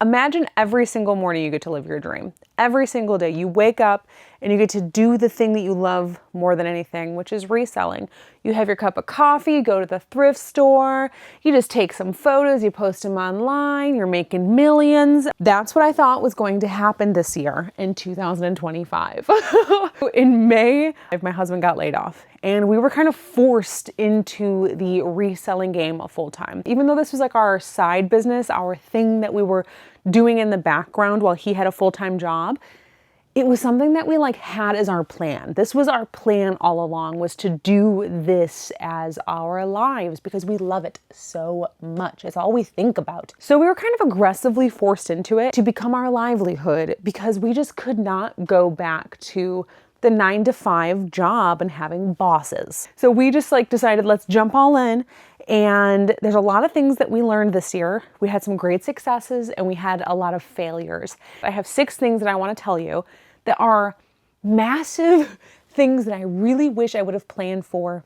Imagine every single morning you get to live your dream. Every single day you wake up and you get to do the thing that you love more than anything, which is reselling. You have your cup of coffee, you go to the thrift store, you just take some photos, you post them online, you're making millions. That's what I thought was going to happen this year in 2025. In May, my husband got laid off and we were kind of forced into the reselling game full time. Even though this was like our side business, our thing that we were doing in the background while he had a full-time job, it was something that we had as our plan. This was our plan all along, was to do this as our lives because we love it so much. It's all we think about. So we were kind of aggressively forced into it to become our livelihood because we just could not go back to the 9-to-5 job and having bosses. So we just decided, let's jump all in. And there's a lot of things that we learned this year. We had some great successes and we had a lot of failures. I have 6 things that I want to tell you that are massive things that I really wish I would have planned for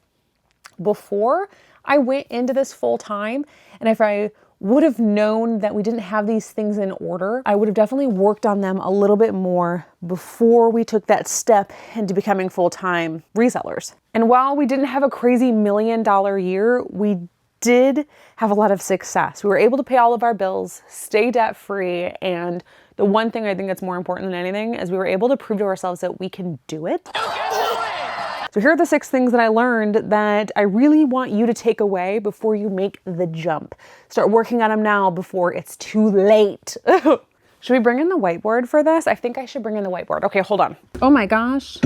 before I went into this full time. And if I would have known that we didn't have these things in order, I would have definitely worked on them a little bit more before we took that step into becoming full-time resellers. And while we didn't have a crazy $1 million year, we did have a lot of success. We were able to pay all of our bills, stay debt-free, and the one thing I think that's more important than anything is we were able to prove to ourselves that we can do it. So here are the 6 things that I learned that I really want you to take away before you make the jump. Start working on them now before it's too late. Should we bring in the whiteboard for this? I think I should bring in the whiteboard. Okay, hold on. Oh my gosh.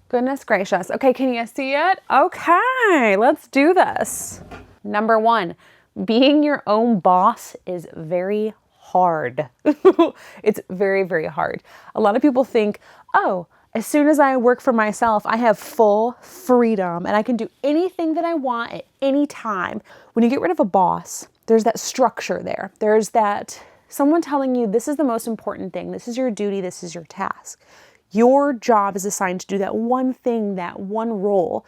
Goodness gracious. Okay, can you see it? Okay, let's do this. Number 1, being your own boss is very hard. It's very, very hard. A lot of people think, oh, as soon as I work for myself, I have full freedom and I can do anything that I want at any time. When you get rid of a boss, there's that structure there. There's that someone telling you this is the most important thing. This is your duty. This is your task. Your job is assigned to do that one thing, that one role.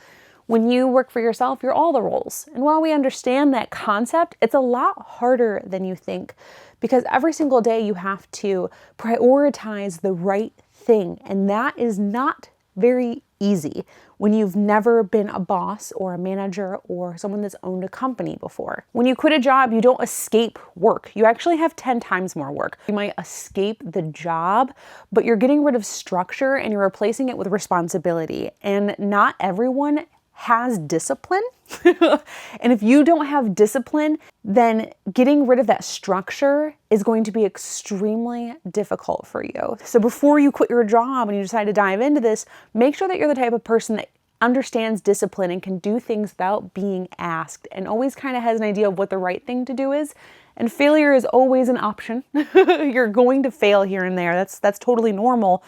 When you work for yourself, you're all the roles. And while we understand that concept, it's a lot harder than you think because every single day you have to prioritize the right thing. And that is not very easy when you've never been a boss or a manager or someone that's owned a company before. When you quit a job, you don't escape work. You actually have 10 times more work. You might escape the job, but you're getting rid of structure and you're replacing it with responsibility. And not everyone has discipline. And if you don't have discipline, then getting rid of that structure is going to be extremely difficult for you. So before you quit your job and you decide to dive into this, make sure that you're the type of person that understands discipline and can do things without being asked and always kind of has an idea of what the right thing to do is. And failure is always an option. You're going to fail here and there. That's totally normal.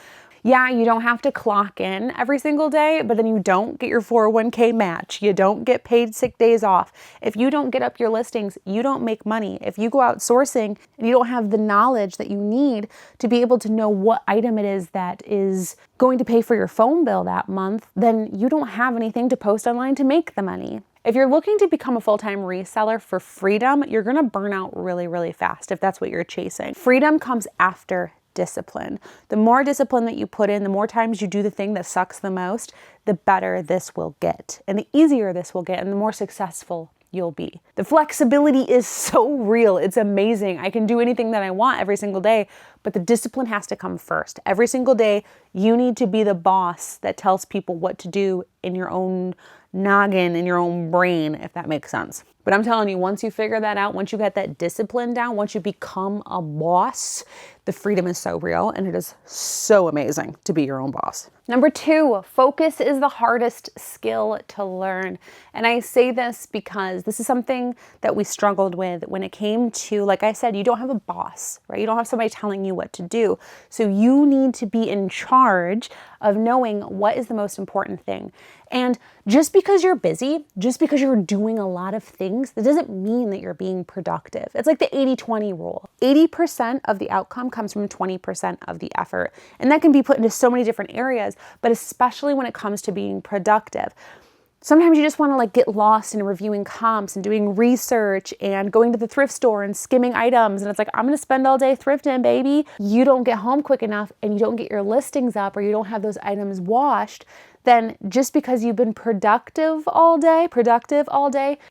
Yeah, you don't have to clock in every single day, but then you don't get your 401k match. You don't get paid sick days off. If you don't get up your listings, you don't make money. If you go outsourcing and you don't have the knowledge that you need to be able to know what item it is that is going to pay for your phone bill that month, then you don't have anything to post online to make the money. If you're looking to become a full-time reseller for freedom, you're gonna burn out really, really fast if that's what you're chasing. Freedom comes after discipline. The more discipline that you put in, the more times you do the thing that sucks the most, the better this will get. And the easier this will get and the more successful you'll be. The flexibility is so real. It's amazing. I can do anything that I want every single day, but the discipline has to come first. Every single day, you need to be the boss that tells people what to do in your own noggin, in your own brain, if that makes sense. But I'm telling you, once you figure that out, once you get that discipline down, once you become a boss, the freedom is so real and it is so amazing to be your own boss. Number 2, focus is the hardest skill to learn. And I say this because this is something that we struggled with when it came to, like I said, you don't have a boss, right? You don't have somebody telling you what to do. So you need to be in charge of knowing what is the most important thing. And just because you're busy, just because you're doing a lot of things, that doesn't mean that you're being productive. It's like the 80-20 rule. 80% of the outcome comes from 20% of the effort. And that can be put into so many different areas, but especially when it comes to being productive. Sometimes you just want to like get lost in reviewing comps and doing research and going to the thrift store and skimming items. And it's like, I'm going to spend all day thrifting, baby. You don't get home quick enough and you don't get your listings up or you don't have those items washed. Then just because you've been productive all day,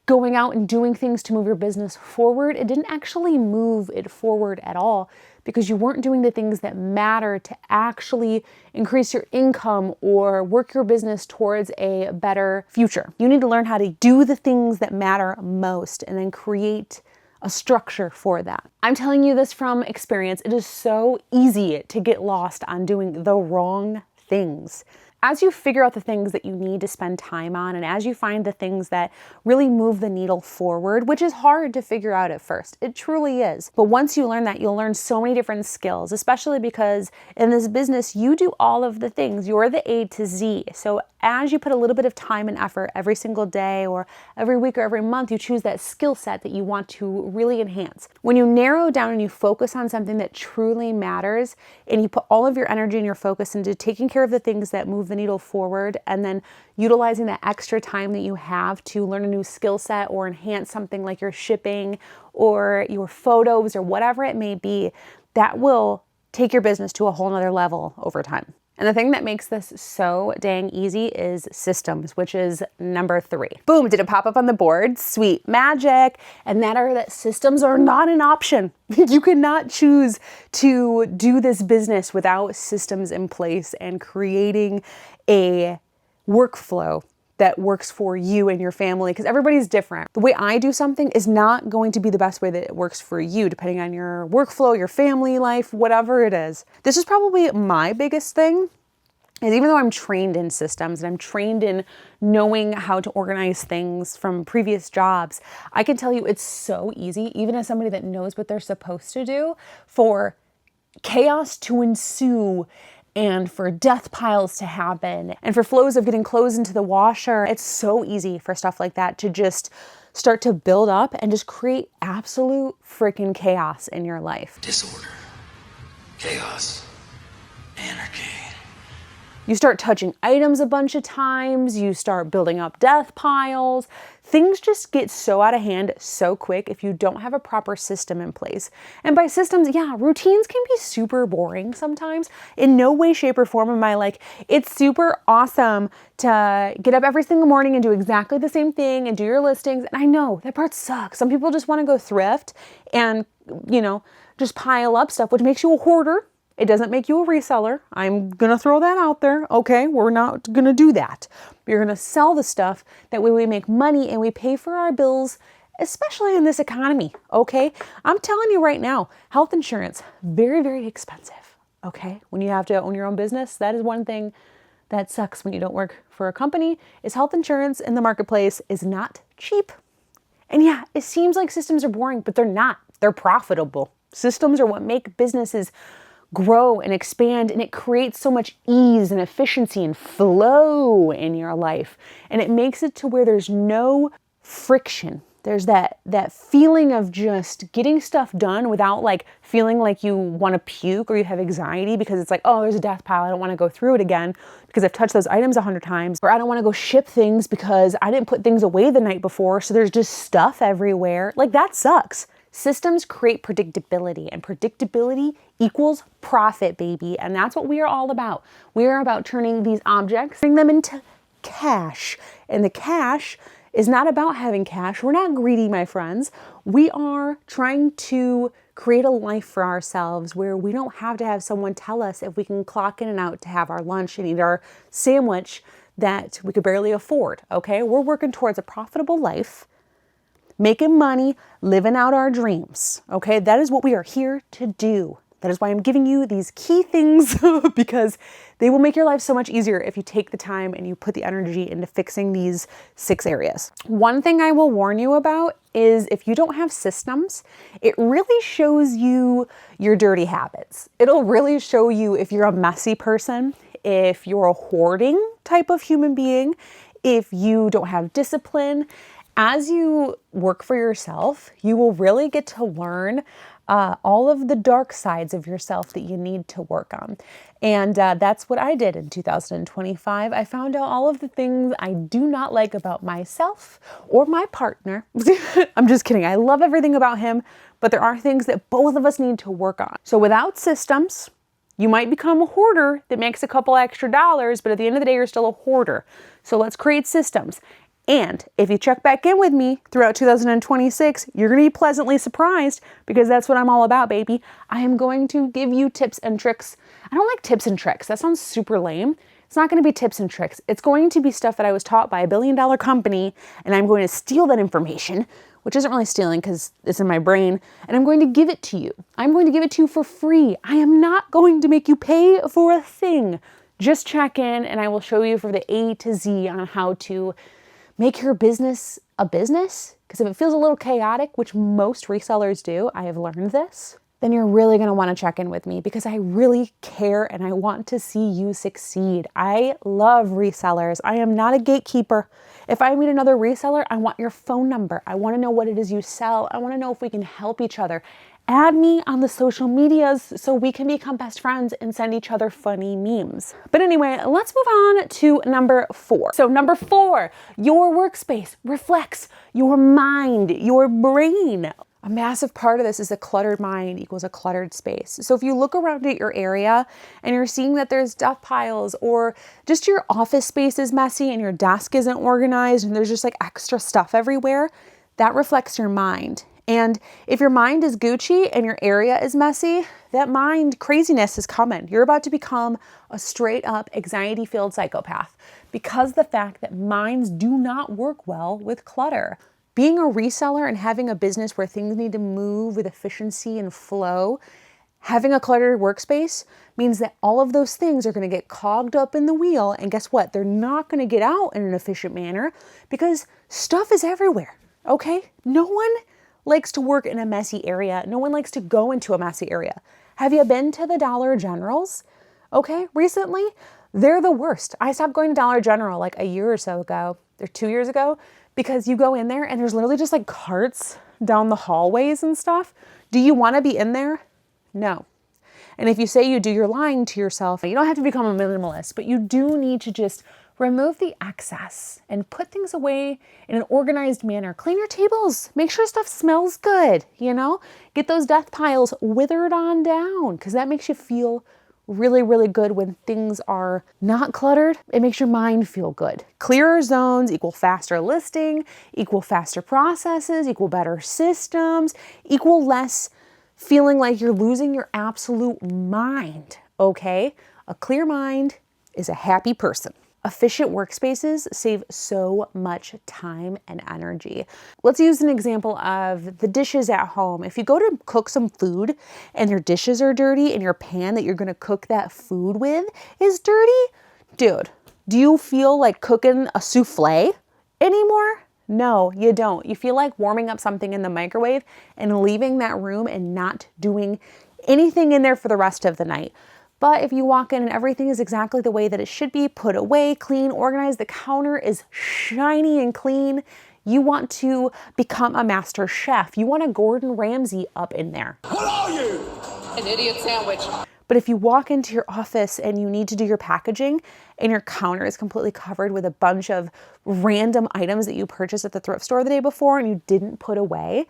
going out and doing things to move your business forward, it didn't actually move it forward at all because you weren't doing the things that matter to actually increase your income or work your business towards a better future. You need to learn how to do the things that matter most and then create a structure for that. I'm telling you this from experience. It is so easy to get lost on doing the wrong things. As you figure out the things that you need to spend time on, and as you find the things that really move the needle forward, which is hard to figure out at first, it truly is. But once you learn that, you'll learn so many different skills, especially because in this business, you do all of the things. You're the A to Z. So as you put a little bit of time and effort every single day or every week or every month, you choose that skill set that you want to really enhance. When you narrow down and you focus on something that truly matters, and you put all of your energy and your focus into taking care of the things that move the needle forward, and then utilizing that extra time that you have to learn a new skill set or enhance something like your shipping or your photos or whatever it may be, that will take your business to a whole nother level over time. And the thing that makes this so dang easy is systems, which is number 3. Boom, did it pop up on the board? Sweet magic. And that systems are not an option. You cannot choose to do this business without systems in place and creating a workflow that works for you and your family, because everybody's different. The way I do something is not going to be the best way that it works for you, depending on your workflow, your family life, whatever it is. This is probably my biggest thing, is even though I'm trained in systems and I'm trained in knowing how to organize things from previous jobs, I can tell you it's so easy, even as somebody that knows what they're supposed to do, for chaos to ensue and for death piles to happen and for flows of getting clothes into the washer. It's so easy for stuff like that to just start to build up and just create absolute freaking chaos in your life. Disorder, chaos, anarchy. You start touching items a bunch of times, you start building up death piles. Things just get so out of hand so quick if you don't have a proper system in place. And by systems, yeah, routines can be super boring sometimes. In no way, shape, or form am I like, it's super awesome to get up every single morning and do exactly the same thing and do your listings. And I know that part sucks. Some people just want to go thrift and, just pile up stuff, which makes you a hoarder. It doesn't make you a reseller. I'm going to throw that out there. Okay, we're not going to do that. You're going to sell the stuff. That way we make money and we pay for our bills, especially in this economy. Okay, I'm telling you right now, health insurance, very, very expensive. Okay, when you have to own your own business, that is one thing that sucks when you don't work for a company, is health insurance in the marketplace is not cheap. And yeah, it seems like systems are boring, but they're not. They're profitable. Systems are what make businesses grow and expand, and it creates so much ease and efficiency and flow in your life. And it makes it to where there's no friction. There's that feeling of just getting stuff done without like feeling like you want to puke or you have anxiety because it's like, oh, there's a death pile. I don't want to go through it again because I've touched those items 100 times. Or I don't want to go ship things because I didn't put things away the night before. So there's just stuff everywhere. Like that sucks. Systems create predictability, and predictability equals profit, baby. And that's what we are all about. We are about turning these objects, turning them into cash. And the cash is not about having cash. We're not greedy, my friends. We are trying to create a life for ourselves where we don't have to have someone tell us if we can clock in and out to have our lunch and eat our sandwich that we could barely afford, okay? We're working towards a profitable life, making money, living out our dreams, okay? That is what we are here to do. That is why I'm giving you these key things because they will make your life so much easier if you take the time and you put the energy into fixing these 6 areas. One thing I will warn you about is if you don't have systems, it really shows you your dirty habits. It'll really show you if you're a messy person, if you're a hoarding type of human being, if you don't have discipline. As you work for yourself, you will really get to learn all of the dark sides of yourself that you need to work on. And that's what I did in 2025. I found out all of the things I do not like about myself or my partner. I'm just kidding. I love everything about him, but there are things that both of us need to work on. So without systems, you might become a hoarder that makes a couple extra dollars, but at the end of the day, you're still a hoarder. So let's create systems. And if you check back in with me throughout 2026, you're going to be pleasantly surprised, because that's what I'm all about, baby. I am going to give you tips and tricks. I don't like tips and tricks. That sounds super lame. It's not going to be tips and tricks. It's going to be stuff that I was taught by a billion-dollar company, and I'm going to steal that information, which isn't really stealing because it's in my brain, and I'm going to give it to you. I'm going to give it to you for free. I am not going to make you pay for a thing. Just check in, and I will show you for the A to Z on how to make your business a business. Because if it feels a little chaotic, which most resellers do, I have learned this, then you're really going to want to check in with me, because I really care and I want to see you succeed. I love resellers. I am not a gatekeeper. If I meet another reseller, I want your phone number. I want to know what it is you sell. I want to know if we can help each other. Add me on the social medias so we can become best friends and send each other funny memes. But anyway, let's move on to number 4. So number 4, your workspace reflects your mind, your brain. A massive part of this is a cluttered mind equals a cluttered space. So if you look around at your area and you're seeing that there's stuff piles, or just your office space is messy and your desk isn't organized and there's just like extra stuff everywhere, that reflects your mind. And if your mind is Gucci and your area is messy, that mind craziness is coming. You're about to become a straight up anxiety-filled psychopath, because the fact that minds do not work well with clutter. Being a reseller and having a business where things need to move with efficiency and flow, having a cluttered workspace means that all of those things are going to get cogged up in the wheel. And guess what? They're not going to get out in an efficient manner, because stuff is everywhere. Okay? No one likes to work in a messy area. No one likes to go into a messy area. Have you been to the Dollar Generals? Okay, recently? They're the worst. I stopped going to Dollar General like a year or so ago, or 2 years ago, because you go in there and there's literally just like carts down the hallways and stuff. Do you want to be in there? No. And if you say you do, you're lying to yourself. You don't have to become a minimalist, but you do need to just remove the excess and put things away in an organized manner. Clean your tables. Make sure stuff smells good, you know? Get those death piles withered on down, because that makes you feel really, really good when things are not cluttered. It makes your mind feel good. Clearer zones equal faster listing, equal faster processes, equal better systems, equal less feeling like you're losing your absolute mind, okay? A clear mind is a happy person. Efficient workspaces save so much time and energy. Let's use an example of the dishes at home. If you go to cook some food and your dishes are dirty and your pan that you're gonna cook that food with is dirty, dude, do you feel like cooking a souffle anymore? No, you don't. You feel like warming up something in the microwave and leaving that room and not doing anything in there for the rest of the night. But if you walk in and everything is exactly the way that it should be, put away, clean, organized, the counter is shiny and clean, you want to become a master chef. You want a Gordon Ramsay up in there. What are you? An idiot sandwich. But if you walk into your office and you need to do your packaging and your counter is completely covered with a bunch of random items that you purchased at the thrift store the day before and you didn't put away,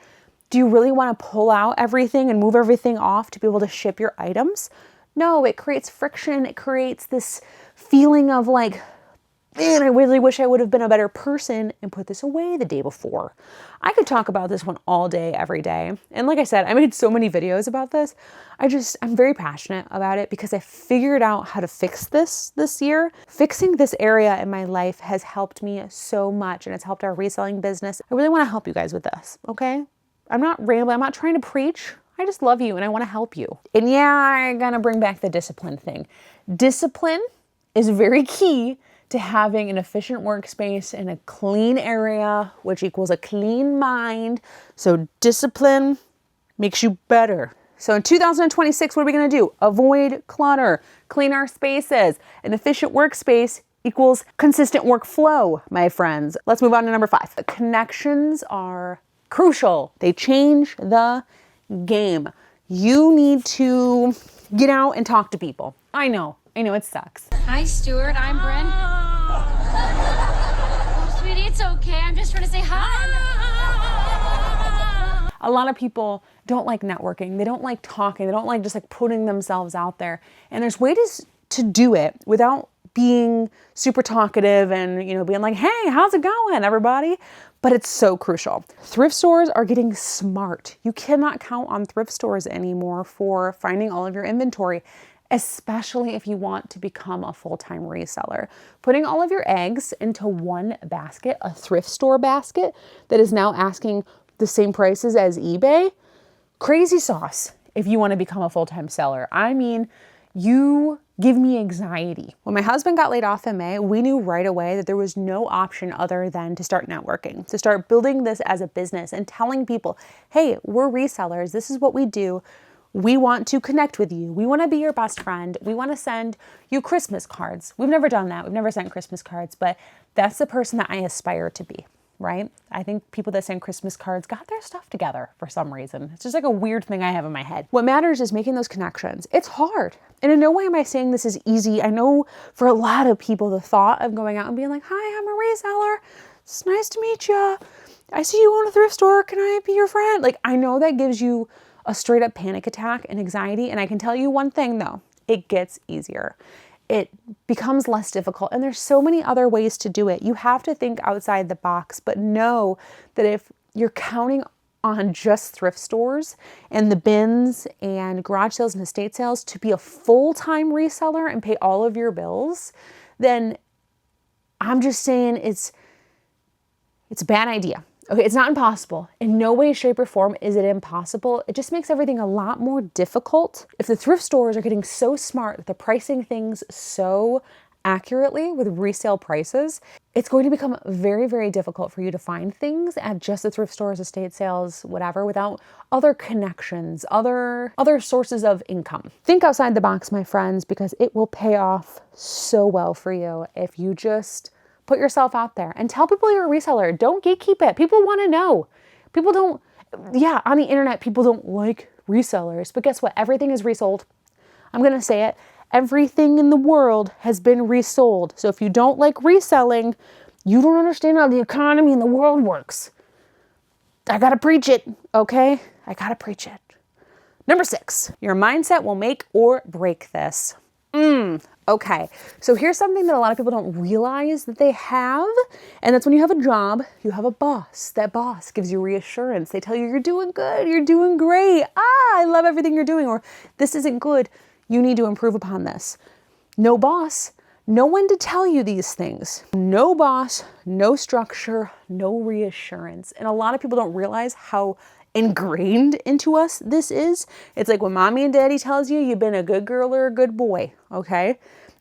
do you really want to pull out everything and move everything off to be able to ship your items? No, it creates friction. It creates this feeling of like, man, I really wish I would have been a better person and put this away the day before. I could talk about this one all day, every day. And like I said, I made so many videos about this. I'm very passionate about it because I figured out how to fix this year. Fixing this area in my life has helped me so much, and it's helped our reselling business. I really want to help you guys with this, okay? I'm not rambling. I'm not trying to preach. I just love you and I want to help you. And yeah, I'm gonna bring back the discipline thing. Discipline is very key to having an efficient workspace in a clean area, which equals a clean mind. So discipline makes you better. So in 2026, what are we gonna do? Avoid clutter, clean our spaces. An efficient workspace equals consistent workflow, my friends. Let's move on to number 5. The connections are crucial. They change the game. You need to get out and talk to people. I know, it sucks. Hi, Stuart. I'm Bryn. Oh, sweetie, it's okay. I'm just trying to say hi. A lot of people don't like networking. They don't like talking. They don't like just like putting themselves out there. And there's ways to do it without being super talkative and, being like, hey, how's it going, everybody? But it's so crucial. Thrift stores are getting smart. You cannot count on thrift stores anymore for finding all of your inventory, especially if you want to become a full-time reseller. Putting all of your eggs into one basket, a thrift store basket that is now asking the same prices as eBay, crazy sauce if you want to become a full-time seller. I mean, you give me anxiety. When my husband got laid off in May, we knew right away that there was no option other than to start networking, to start building this as a business and telling people, hey, we're resellers. This is what we do. We want to connect with you. We want to be your best friend. We want to send you Christmas cards. We've never done that. We've never sent Christmas cards, but that's the person that I aspire to be, right? I think people that send Christmas cards got their stuff together for some reason. It's just like a weird thing I have in my head. What matters is making those connections. It's hard. And in no way am I saying this is easy. I know for a lot of people, the thought of going out and being like, hi, I'm a reseller. It's nice to meet you. I see you own a thrift store. Can I be your friend? Like, I know that gives you a straight up panic attack and anxiety. And I can tell you one thing though, it gets easier. It becomes less difficult. And there's so many other ways to do it. You have to think outside the box, but know that if you're counting on just thrift stores and the bins and garage sales and estate sales to be a full-time reseller and pay all of your bills, then I'm just saying it's a bad idea. Okay, it's not impossible. In no way, shape, or form is it impossible. It just makes everything a lot more difficult. If the thrift stores are getting so smart that they're pricing things so accurately with resale prices, it's going to become very, very difficult for you to find things at just the thrift stores, estate sales, whatever, without other connections, other sources of income. Think outside the box, my friends, because it will pay off so well for you if you just put yourself out there and tell people you're a reseller. Don't gatekeep it. People want to know. People don't, on the internet, people don't like resellers, but guess what? Everything is resold. I'm going to say it. Everything in the world has been resold. So if you don't like reselling, you don't understand how the economy in the world works. I got to preach it, okay? I got to preach it. Number 6, your mindset will make or break this. Okay, so here's something that a lot of people don't realize that they have, and that's when you have a job, you have a boss. That boss gives you reassurance. They tell you you're doing good, you're doing great. I love everything you're doing, or this isn't good. You need to improve upon this. No boss, no one to tell you these things. No boss, no structure, no reassurance. And a lot of people don't realize how ingrained into us this is. It's like when mommy and daddy tells you you've been a good girl or a good boy, okay?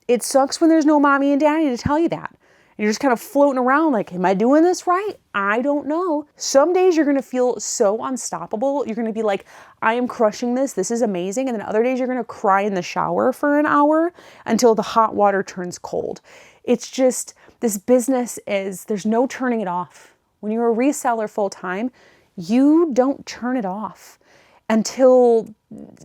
It sucks when there's no mommy and daddy to tell you that. And you're just kind of floating around like, am I doing this right? I don't know. Some days you're going to feel so unstoppable. You're going to be like, I am crushing this. This is amazing. And then other days you're going to cry in the shower for an hour until the hot water turns cold. It's just, this business there's no turning it off. When you're a reseller full time, you don't turn it off until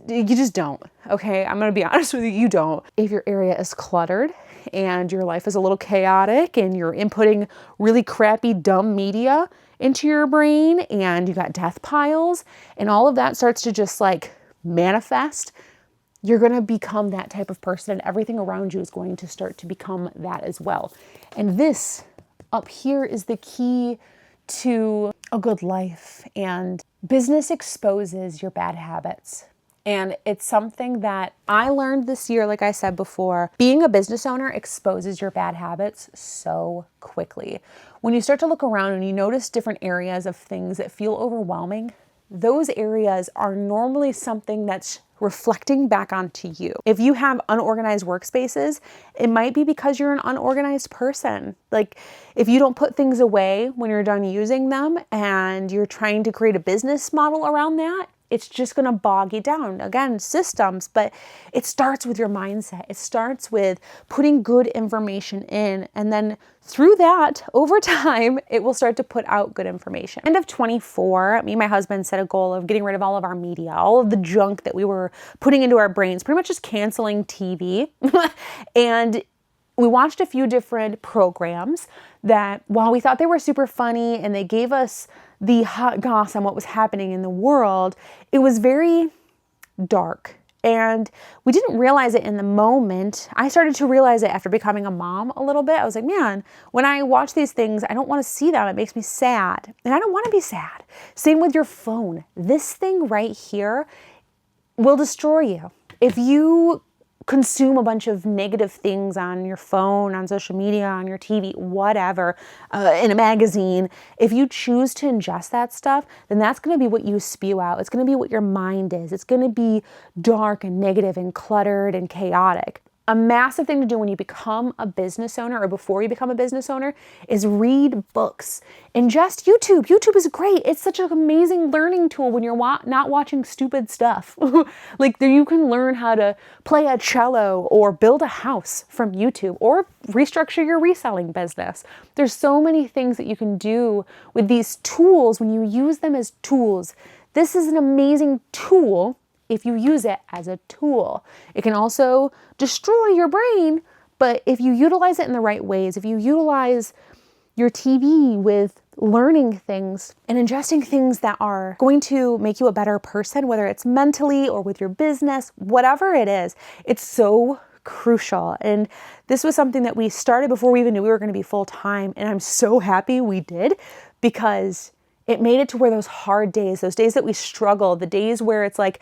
you just don't. Okay, I'm gonna be honest with you, you don't. If your area is cluttered and your life is a little chaotic and you're inputting really crappy, dumb media into your brain and you got death piles and all of that starts to just like manifest, you're gonna become that type of person and everything around you is going to start to become that as well. And this up here is the key to a good life, and business exposes your bad habits. And it's something that I learned this year, like I said before, being a business owner exposes your bad habits so quickly. When you start to look around and you notice different areas of things that feel overwhelming, those areas are normally something that's reflecting back onto you. If you have unorganized workspaces, it might be because you're an unorganized person. Like if you don't put things away when you're done using them and you're trying to create a business model around that, it's just going to bog you down. Again, systems, but it starts with your mindset. It starts with putting good information in, and then through that, over time, it will start to put out good information. End of 24, me and my husband set a goal of getting rid of all of our media, all of the junk that we were putting into our brains, pretty much just canceling TV. And we watched a few different programs that, while we thought they were super funny and they gave us the hot goss on what was happening in the world, it was very dark. And we didn't realize it in the moment. I started to realize it after becoming a mom a little bit. I was like, man, when I watch these things, I don't want to see them. It makes me sad. And I don't want to be sad. Same with your phone. This thing right here will destroy you. If you consume a bunch of negative things on your phone, on social media, on your TV, whatever, in a magazine, if you choose to ingest that stuff, then that's going to be what you spew out. It's going to be what your mind is. It's going to be dark and negative and cluttered and chaotic. A massive thing to do when you become a business owner, or before you become a business owner, is read books. Ingest YouTube. YouTube is great. It's such an amazing learning tool when you're not watching stupid stuff. Like, you can learn how to play a cello or build a house from YouTube, or restructure your reselling business. There's so many things that you can do with these tools when you use them as tools. This is an amazing tool if you use it as a tool. It can also destroy your brain, but if you utilize it in the right ways, if you utilize your TV with learning things and ingesting things that are going to make you a better person, whether it's mentally or with your business, whatever it is, it's so crucial. And this was something that we started before we even knew we were going to be full-time. And I'm so happy we did, because it made it to where those hard days, those days that we struggle, the days where it's like,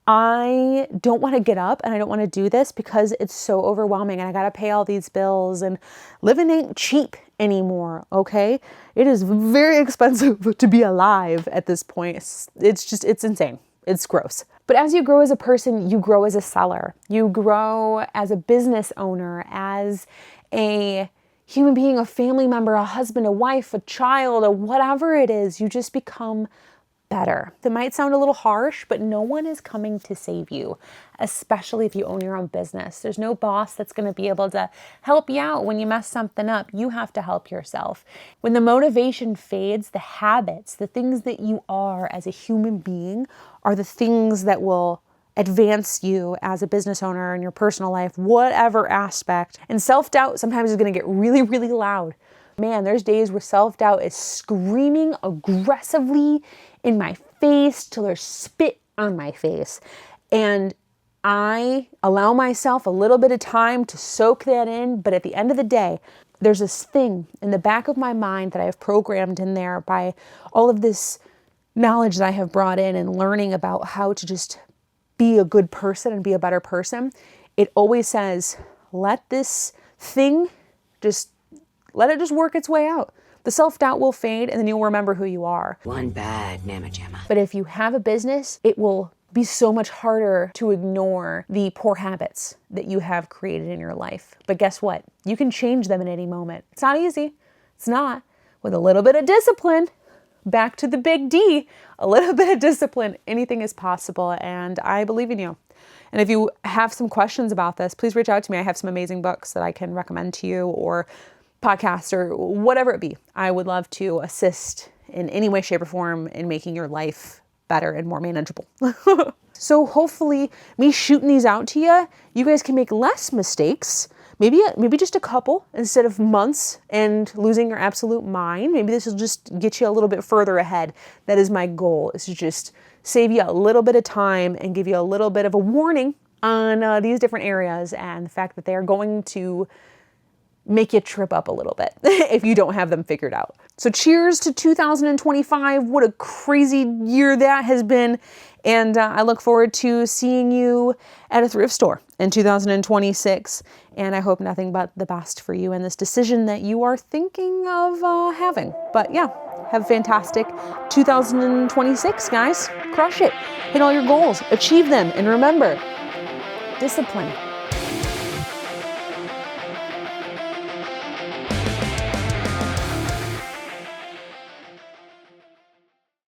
I don't want to get up and I don't want to do this because it's so overwhelming and I got to pay all these bills, and living ain't cheap anymore, okay? It is very expensive to be alive at this point. It's insane. It's gross. But as you grow as a person, you grow as a seller. You grow as a business owner, as a human being, a family member, a husband, a wife, a child, or whatever it is. You just become better. That might sound a little harsh, but no one is coming to save you, especially if you own your own business. There's no boss that's going to be able to help you out when you mess something up. You have to help yourself. When the motivation fades, the habits, the things that you are as a human being are the things that will advance you as a business owner in your personal life, whatever aspect. And self-doubt sometimes is going to get really, really loud. Man, there's days where self-doubt is screaming aggressively in my face till there's spit on my face. And I allow myself a little bit of time to soak that in. But at the end of the day, there's this thing in the back of my mind that I've programmed in there by all of this knowledge that I have brought in and learning about how to just be a good person and be a better person. It always says, let this thing let it just work its way out. The self-doubt will fade and then you'll remember who you are. One bad mamma jamma. But if you have a business, it will be so much harder to ignore the poor habits that you have created in your life. But guess what? You can change them at any moment. It's not easy. It's not. With a little bit of discipline, back to the big D, a little bit of discipline, anything is possible. And I believe in you. And if you have some questions about this, please reach out to me. I have some amazing books that I can recommend to you, or podcasts, or whatever it be. I would love to assist in any way, shape, or form in making your life better and more manageable. So hopefully me shooting these out to you, you guys can make less mistakes, maybe just a couple instead of months and losing your absolute mind. Maybe this will just get you a little bit further ahead. That is my goal, is to just save you a little bit of time and give you a little bit of a warning on these different areas and the fact that they are going to make you trip up a little bit if you don't have them figured out. So cheers to 2025. What a crazy year that has been. And I look forward to seeing you at a thrift store in 2026. And I hope nothing but the best for you in this decision that you are thinking of having. But yeah, have a fantastic 2026, guys. Crush it. Hit all your goals. Achieve them. And remember, discipline.